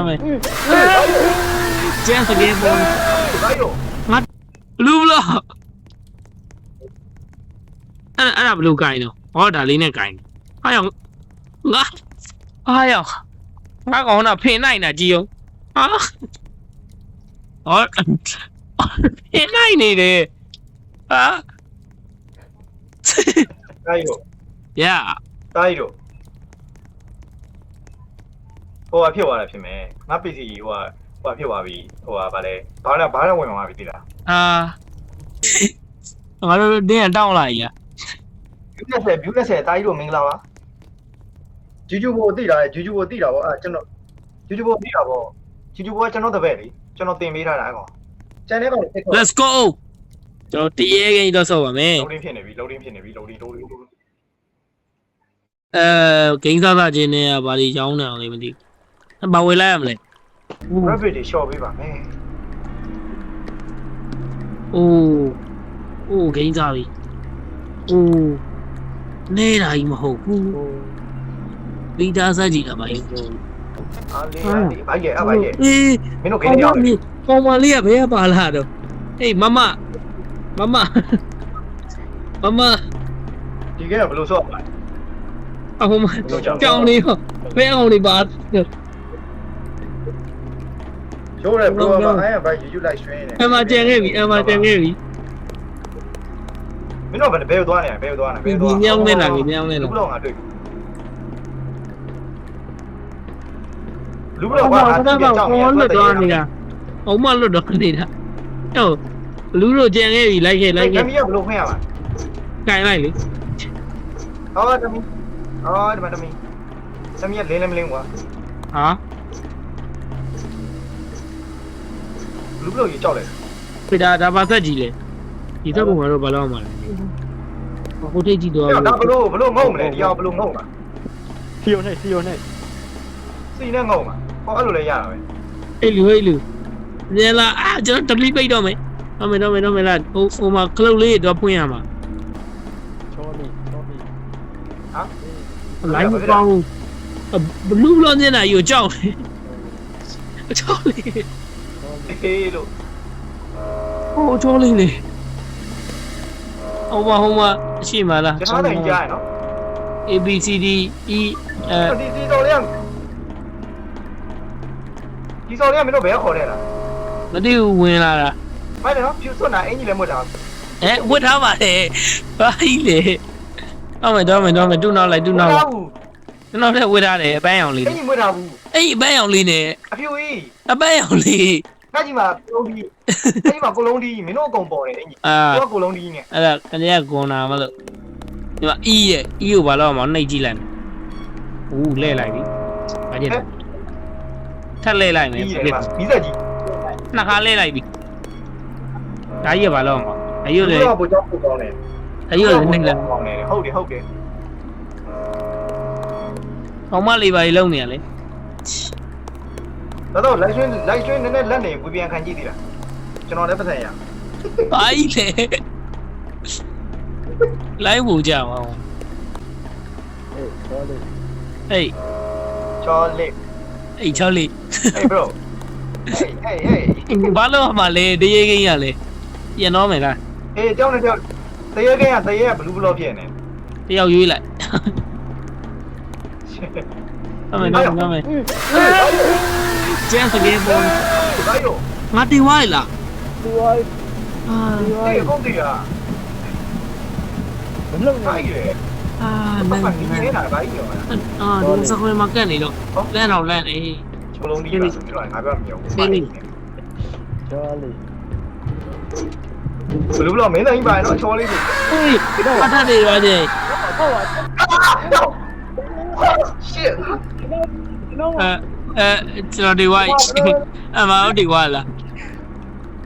မယ်ကျန်စကေးပေါ် ဘာရော ငါဘလူးဘလော့အဲ့ဒါဘလူးကိုင်းတော့ဟောဒါလေးနဲ့ကိုင်းဟာရောငါဟာရောငါကောင်တော့ဖင်နိုင်တာကြည့်အောင်ဟာဟောဖင်နိုင်နေတယ်ဟာ ဘာရော yeah ဘာရောဟိုဖြစ်သွားတာဖြစ်မယ်ငါ PC ဟိုဖြစ်သွားပြီဟိုဗာလဲဘာလဲဝင်သွားပြီတိလား ငါတို့တင်းတောင်းလိုက်ရ view 20တာကြီးတို့မင်္ဂလာပါဂျူဂျူဘိုသိတာဂျူဂျူဘိုသိတာဗောကျွန်တော်ဂျူဂျူဘိုသိတာဗောဂျူဂျူဘိုကကျွန်တော်တပည့်လေကျွန်တော်တင်ပေးထားတာကောင်ကျန်တဲ့ကောင် let's go ကျွန်တော်တရေကိန်းတော့ဆော့ပါမယ် loading ဖြစ်နေပြီ loading ဖြစ်နေပြီ loading ဂိမ်းစားစားခြင်းနဲ့ဗာဒီရောင်းနေအောင်လေမသိဘူးဘာဝယ်လိုက်ရမလဲ rapid တွေ short ပေးပါမယ် အိုးဂိမ်းစားပြီအိုးနေတာကြီးမဟုတ်ဘူးဗီတာစားကြည့်တာပါလေ အားလေးဘာရဲ့အဘာရဲ့ အေး မင်းတို့ကိန်းရောက်တယ် ကောင်မလေးကဘယ်ကပါလာတော့ဟေးမမဒီကဲဘယ်လိုဆော့ပါလဲ အဟိုမှာကြောင်လေးဘယ်အောင်လေးပါ ရိုးတယ်ဘယ်လိုပါအဲ့ဘာယူယူလိုက်ရွှင်းနေ အမကြံခဲ့ပြီမင်းတို့မင်းတို့ဘယ်သွားနေဘယ်သွားနေ ဒီမြောင်းနေတာကြီးမြောင်းနေတာ လူဘလော့ငါတွေ့လူဘလော့ကအားကြောက်နေ လွတ်သွားနေတာအုံမလွတ်တော့နေတာဟိုလူတို့ကြံခဲ့ပြီလိုက်ခဲ့ ကမီးကဘလို့ခွင့်ရပါ ကင်လိုက်လေ ဟောတမီဒီမှာတမီကလင်းလည်းမလင်းကွာ ဟာ လူဘလော့ကြီးကြောက်လိုက် ဖေဒါဒါပါဆက်ကြည့်လေဒီတော့ဘုံကတော့ဘာလို့မှလဲဟိုထိတ်ကြည့်တော့ ဒါဘလို့ငုံမလဲဒီအောင်ဘလို့ငုံမှာ စီယိုနဲ့ စီနဲ့ငုံမှာဟောအဲ့လိုလဲရတာပဲ အေးလူညလာကျွန်တော် delete ပိတ်တော့မယ်တော့မယ်လားဟိုမှာ cloud လေးတော့ဖွင့်ရမှာ ချောလေး ဟာ လိုက်မကောင်းဘလူးလောင်းနေတာယူကြောက်ကြောက်လေ ဟေးလို့ ဟိုကြောက်လေးလေဟိုမှာအရှိမလား ကျွန်တော်တိုင်ကြားရနော် A B C D E ဒီတော်လေးဒီစော်လေးကမင်းတို့ဘယ်ခေါ်တဲ့လား မသိဘူးဝင်လာတာ မိုက်တယ်နော်ဖြူစွတ်တာအင်ကြီးလည်းမွတ်တာ ဝတ်ထားပါလေဘာကြီးလေတော့မယ်တူနောက်လိုက်ကျွန်တော်လည်းဝတ်ထားတယ်အပန်းအောင်လေး အင်ကြီးမွတ်တာဘူး အဲ့အပန်းအောင်လေးနဲ့ အဖြူကြီး အပန်းအောင်လေး ငါကြီးမှာကိုလုံးဒီအဲ့ဒီမှာကိုလုံးဒီမင်းတို့အကုန်ပေါ်တယ်အင်ကြီးတော့ကိုလုံးဒီနဲ့ အဲ့ဒါကနေကကွန်နာမလို့ဒီမှာ E ရဲ့ E ကိုဘာလို့အောင်နှိပ်ကြည့်လိုက်ဦးလဲလိုက်ပြီဘာဖြစ်လဲထက်လဲလိုက်မယ် ပြီးတယ်မီးစက်ကြီး နှစ်ခါလဲလိုက်ပြီဒါကြီးကဘာလို့အောင်အယုတ်လေ ဘိုးကြောက်ကိုကောင်းတယ် အယုတ်လေနှိပ်လိုက် ကောင်းတယ်ဟုတ်တယ် အောင်မလေးပါလေးလုံးနေရလေ တော့လိုက်ရွှင်းနည်းနည်းလက်နေဝေပြန်ခံကြည့်သေးလားကျွန်တော်လည်းပတ်စံရ ဘာကြီးလဲလိုက်ဖို့ကြအောင် အေးချောလေး ဟေး ချော်လစ် အေး6လေး hey bro hey ဘာလို့မှလဲတရေကိန်းရလဲပြန်တော့မယ်လား အေးကြောက်နေကြောက်တရေကင်းကတရေကဘလူးဘလော့ဖြစ်နေ တယောက်ရွေးလိုက်တော့မယ်ကျန်စကေးပေါ် ဘာရော ငါတင်ဝိုင်းလား သူဝိုင်း တေကုန်တေးလား ဘလုံး ဘာ နေ ကြီးလဲ နိုင် ဘာကြီးနေတာဘာကြီးရော ဒီစကွေးမှာကတ်နေတော့လန့်တော့လန့်အေး ချိုးလုံးဒီပါဆိုပြီးတော့ငါပြောမပြောဘူး ချောလေး ဘလူးဘလော့မင်းတိုင်းပါနော်ချော်လေးတွေ အေးပတ်ထနေရွားတယ် ဟုတ်ပါ shit နော် ကျွန်တော်ဒီဝိုင်းအမဟုတ်ဒီဝါလား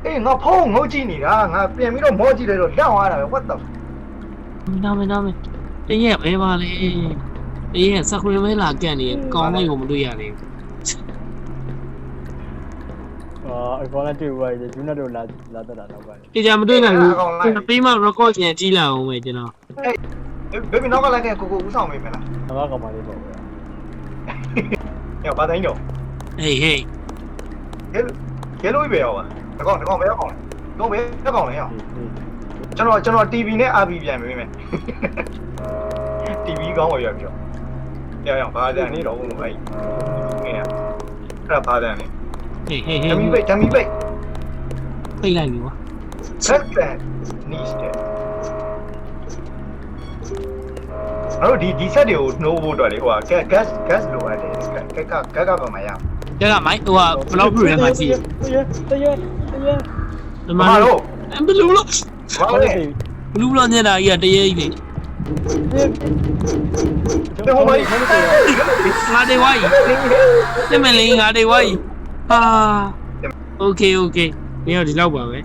အေးငါဖုန်းငုတ်ကြည့်နေတာငါပြန်ပြီးတော့မောကြည့်လိုက်တော့လက်သွားတာပဲ what the နာမည်တင်းရဲ့ပဲပါလေတင်းရဲ့စကွေးမဲလာကတ်နေကောင်းလေးကိုမတွေ့ရသေးဘူး အကောနဲ့တွေ့ပါရဲ့ဂျူနာတို့လာတက်တာတော့ပါ ဒီကြမတွေ့နိုင်ဘူးပြီးမှ record ကျန်ကြည့်လာအောင်ပဲကျွန်တော် baby နောက်ကလိုက်ခဲ့ကိုဦးဆောင်မေးမလား အမကောင်မလေးပေါ့ဗျာ ညဘာတိုင်းတော့ Hey hey ရဲလို့ပဲရောပါဒီကောင်ပဲကောင်တော့ပဲကောင်လေရောကျွန်တော် TV နဲ့ RB ပြန်ပေးမယ် TV ကောင်းပါရောပြောရဘာတန်နေတော့ဘုံအဲ့ငင်းအဲ့ဘာတန်နေ Hey hey ဓမီပိတ် ဖိတ်လိုက်ပြီကွာ ဆက်တန်နီးတယ်အဲ့တော့ဒီဆက်တွေကိုနှိုးဖို့အတွက်လေဟိုက gas လိုအပ်တယ်ကပါမရ ကျကမိုင်းဟိုကဘလောက်ပြည့်ရမှာကြည့် တရ ဒီမှာတော့ဘလူးလို့ ဘာလဲ ဘလူးလို့ညနေတာကြီးကတရေကြီးလေ ဟိုမိုင်း ငါတေဝိုင်းလက်မလေးငါတေဝိုင်းဟာโอเคမင်းတို့ဒီလောက်ပါပဲ